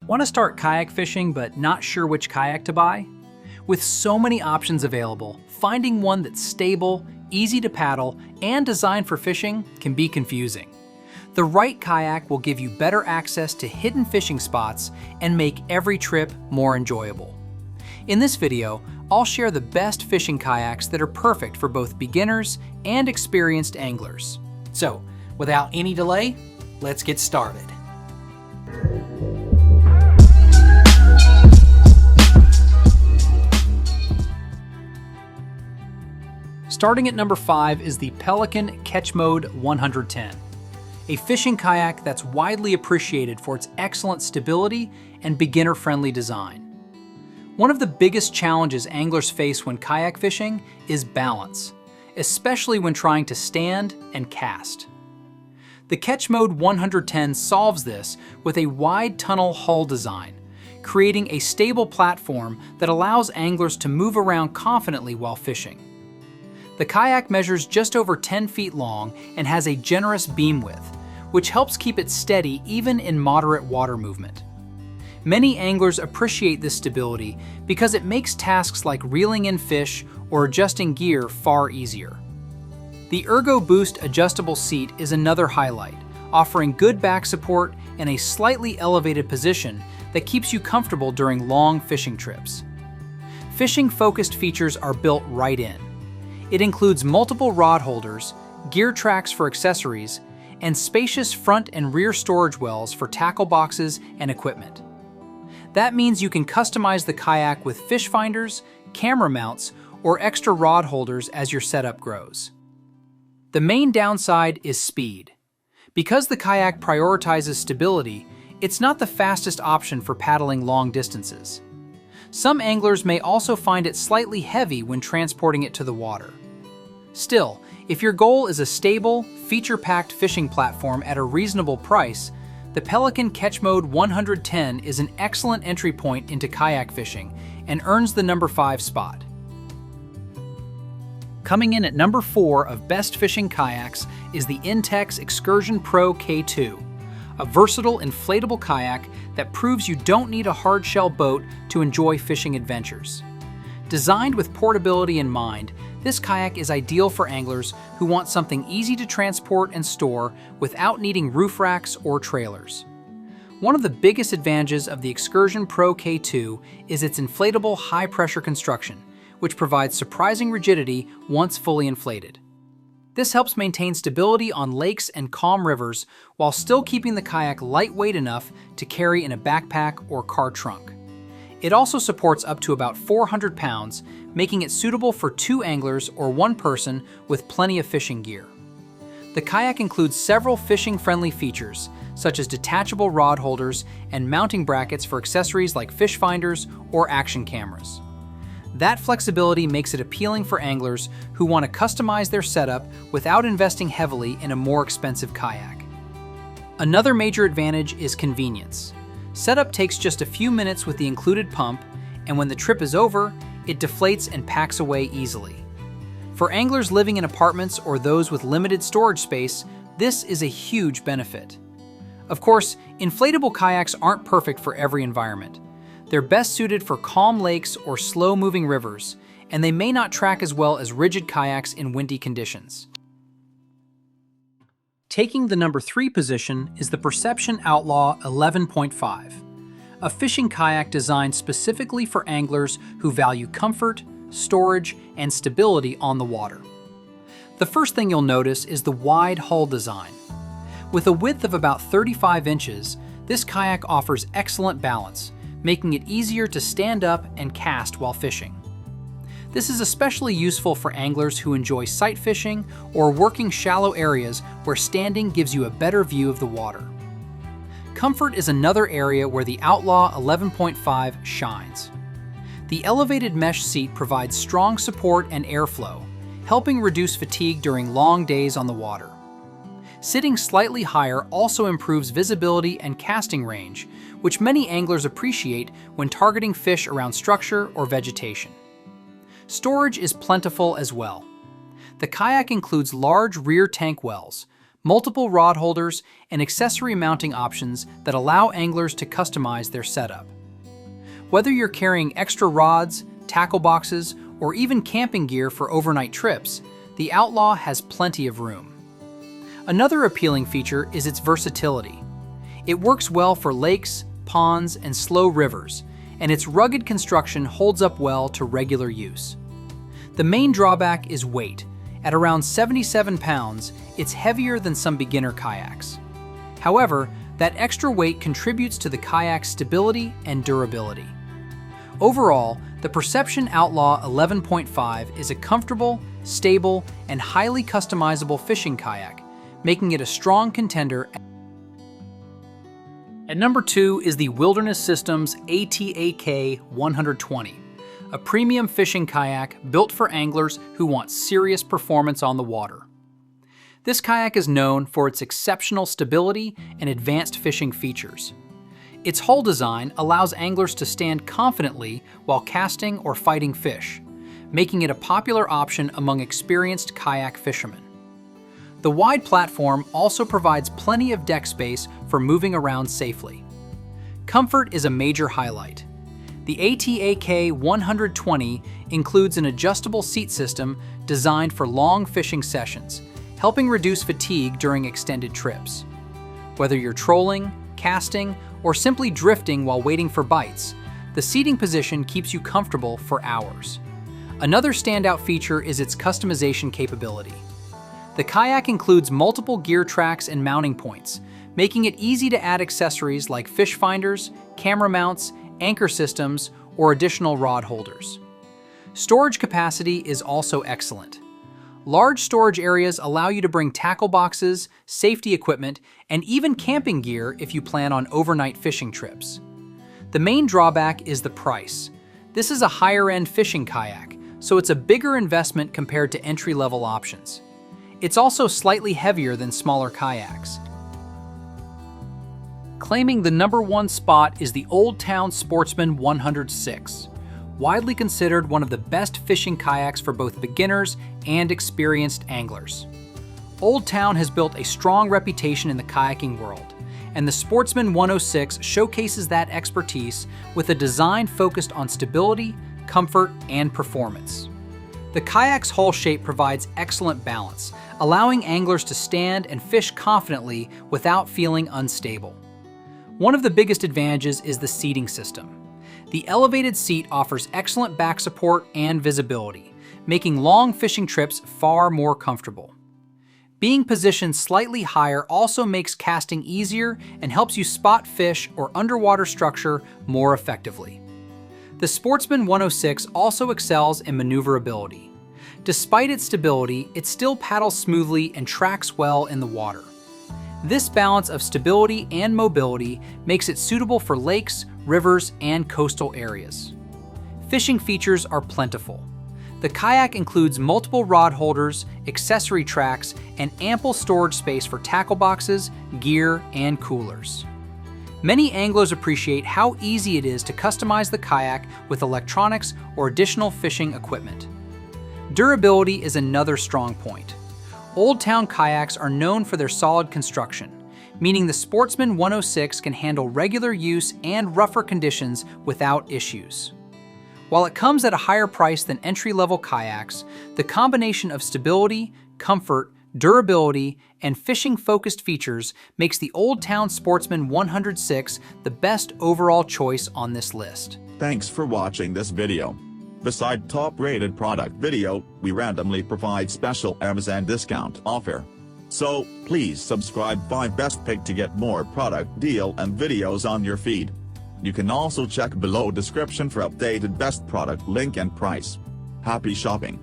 Want to start kayak fishing but not sure which kayak to buy? With so many options available, finding one that's stable, easy to paddle, and designed for fishing can be confusing. The right kayak will give you better access to hidden fishing spots and make every trip more enjoyable. In this video, I'll share the best fishing kayaks that are perfect for both beginners and experienced anglers. So, without any delay, let's get started. Starting at number 5 is the Pelican Catch Mode 110, a fishing kayak that's widely appreciated for its excellent stability and beginner-friendly design. One of the biggest challenges anglers face when kayak fishing is balance, especially when trying to stand and cast. The Catch Mode 110 solves this with a wide tunnel hull design, creating a stable platform that allows anglers to move around confidently while fishing. The kayak measures just over 10 feet long and has a generous beam width, which helps keep it steady even in moderate water movement. Many anglers appreciate this stability because it makes tasks like reeling in fish or adjusting gear far easier. The Ergo Boost adjustable seat is another highlight, offering good back support and a slightly elevated position that keeps you comfortable during long fishing trips. Fishing-focused features are built right in. It includes multiple rod holders, gear tracks for accessories, and spacious front and rear storage wells for tackle boxes and equipment. That means you can customize the kayak with fish finders, camera mounts, or extra rod holders as your setup grows. The main downside is speed. Because the kayak prioritizes stability, it's not the fastest option for paddling long distances. Some anglers may also find it slightly heavy when transporting it to the water. Still, if your goal is a stable, feature-packed fishing platform at a reasonable price, the Pelican Catch Mode 110 is an excellent entry point into kayak fishing and earns the number 5 spot. Coming in at number 4 of best fishing kayaks is the Intex Excursion Pro K2, a versatile inflatable kayak that proves you don't need a hard-shell boat to enjoy fishing adventures. Designed with portability in mind, this kayak is ideal for anglers who want something easy to transport and store without needing roof racks or trailers. One of the biggest advantages of the Excursion Pro K2 is its inflatable high-pressure construction, which provides surprising rigidity once fully inflated. This helps maintain stability on lakes and calm rivers while still keeping the kayak lightweight enough to carry in a backpack or car trunk. It also supports up to about 400 pounds, making it suitable for 2 anglers or 1 person with plenty of fishing gear. The kayak includes several fishing-friendly features, such as detachable rod holders and mounting brackets for accessories like fish finders or action cameras. That flexibility makes it appealing for anglers who want to customize their setup without investing heavily in a more expensive kayak. Another major advantage is convenience. Setup takes just a few minutes with the included pump, and when the trip is over, it deflates and packs away easily. For anglers living in apartments or those with limited storage space, this is a huge benefit. Of course, inflatable kayaks aren't perfect for every environment. They're best suited for calm lakes or slow-moving rivers, and they may not track as well as rigid kayaks in windy conditions. Taking the number 3 position is the Perception Outlaw 11.5, a fishing kayak designed specifically for anglers who value comfort, storage, and stability on the water. The first thing you'll notice is the wide hull design. With a width of about 35 inches, this kayak offers excellent balance, making it easier to stand up and cast while fishing. This is especially useful for anglers who enjoy sight fishing or working shallow areas where standing gives you a better view of the water. Comfort is another area where the Outlaw 11.5 shines. The elevated mesh seat provides strong support and airflow, helping reduce fatigue during long days on the water. Sitting slightly higher also improves visibility and casting range, which many anglers appreciate when targeting fish around structure or vegetation. Storage is plentiful as well. The kayak includes large rear tank wells, multiple rod holders, and accessory mounting options that allow anglers to customize their setup. Whether you're carrying extra rods, tackle boxes, or even camping gear for overnight trips, the Outlaw has plenty of room. Another appealing feature is its versatility. It works well for lakes, ponds, and slow rivers, and its rugged construction holds up well to regular use. The main drawback is weight. At around 77 pounds, it's heavier than some beginner kayaks. However, that extra weight contributes to the kayak's stability and durability. Overall, the Perception Outlaw 11.5 is a comfortable, stable, and highly customizable fishing kayak, making it a strong contender. At number 2 is the Wilderness Systems ATAK 120, a premium fishing kayak built for anglers who want serious performance on the water. This kayak is known for its exceptional stability and advanced fishing features. Its hull design allows anglers to stand confidently while casting or fighting fish, making it a popular option among experienced kayak fishermen. The wide platform also provides plenty of deck space for moving around safely. Comfort is a major highlight. The ATAK 120 includes an adjustable seat system designed for long fishing sessions, helping reduce fatigue during extended trips. Whether you're trolling, casting, or simply drifting while waiting for bites, the seating position keeps you comfortable for hours. Another standout feature is its customization capability. The kayak includes multiple gear tracks and mounting points, making it easy to add accessories like fish finders, camera mounts, anchor systems, or additional rod holders. Storage capacity is also excellent. Large storage areas allow you to bring tackle boxes, safety equipment, and even camping gear if you plan on overnight fishing trips. The main drawback is the price. This is a higher-end fishing kayak, so it's a bigger investment compared to entry-level options. It's also slightly heavier than smaller kayaks. Claiming the number 1 spot is the OldTown Sportsman 106. Widely considered one of the best fishing kayaks for both beginners and experienced anglers. OldTown has built a strong reputation in the kayaking world, and the Sportsman 106 showcases that expertise with a design focused on stability, comfort, and performance. The kayak's hull shape provides excellent balance, allowing anglers to stand and fish confidently without feeling unstable. One of the biggest advantages is the seating system. The elevated seat offers excellent back support and visibility, making long fishing trips far more comfortable. Being positioned slightly higher also makes casting easier and helps you spot fish or underwater structure more effectively. The Sportsman 106 also excels in maneuverability. Despite its stability, it still paddles smoothly and tracks well in the water. This balance of stability and mobility makes it suitable for lakes, rivers, and coastal areas. Fishing features are plentiful. The kayak includes multiple rod holders, accessory tracks, and ample storage space for tackle boxes, gear, and coolers. Many anglers appreciate how easy it is to customize the kayak with electronics or additional fishing equipment. Durability is another strong point. OldTown kayaks are known for their solid construction, meaning the Sportsman 106 can handle regular use and rougher conditions without issues. While it comes at a higher price than entry-level kayaks, the combination of stability, comfort, durability, and fishing-focused features makes the OldTown Sportsman 106 the best overall choice on this list. Thanks for watching this video. Beside top-rated product video, we randomly provide special Amazon discount offer. So, please subscribe 5 Best Pick to get more product deal and videos on your feed. You can also check below description for updated best product link and price. Happy shopping!